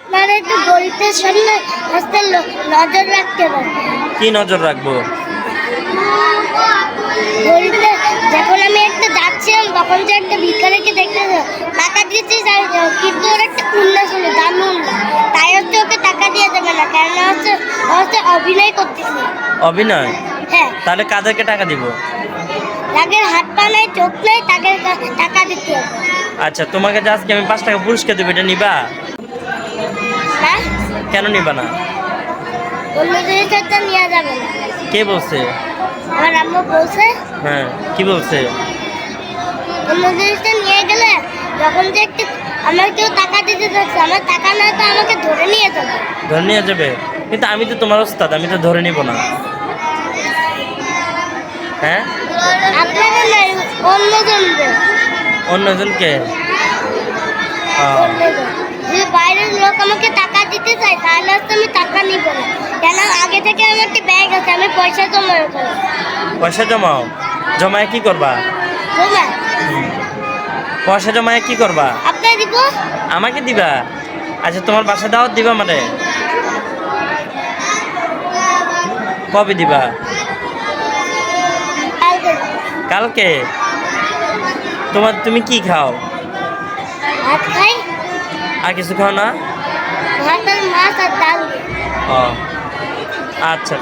আপনারা একটু গরিবদের সামনে আস্তে নজর রাখতে পারেন। কি নজর রাখবো? গরিবদের যখন আমি একটা যাচ্ছিলাম তখন যে একটা ভিখারিকে দেখতে টাকা দিয়েছি, কিন্তু ওর একটা উন্না ছিল, দামি উন্না, তাই হচ্ছে ওকে টাকা দিয়ে দেবে না, কেননা হচ্ছে অভিনয় করতেছে। অভিনয়? হ্যাঁ। তাহলে কাদেরকে টাকা দিব? তাদের হাত পা নাই, চোখ নাই, তাদের টাকা দিতে হবে। আচ্ছা, তোমাকে যে আজকে আমি 5 টাকা পুরস্কার দেবো, এটা নিবা? না। কেন নিবা না? অন্য জিনিসটা তো নেওয়া যাবে না। কে বলছে? আমার আম্মু বলছে। হ্যাঁ, কি বলছে? অন্য জিনিসটা নিয়ে গেলে যখন যে একটু আমার কেউ টাকা দিতে যাচ্ছে, আমার টাকা না তো আমাকে ধরে নিয়ে যাবে। ধরে নিয়ে যাবে? কিন্তু আমি তো তোমার ওস্তাদ, আমি তো ধরে নিব না। হ্যাঁ, আপনাকে নাই, অন্যজনদের। অন্যজনকে? যদি বাইরের লোক আমাকে টাকা দিতে চায় তাহলে হচ্ছে আমি টাকা নিব না, কেন আগে থেকে আমার একটা ব্যাগ আছে, আমি পয়সা জমা করবো। পয়সা জমাও? জমায় কি করবা? জমা পয়সা জমায় কি করবা? আপনার দিব। আমাকে দিবা? আচ্ছা, তোমার বাসা দাওয়াত দিবা মানে? কবে দিবা? কালকে। কালকে? তুমি কি খাও? ভাত খাই। আর কিছু খাও না? ভাত আর মাছ আর ডাল। ও আচ্ছা।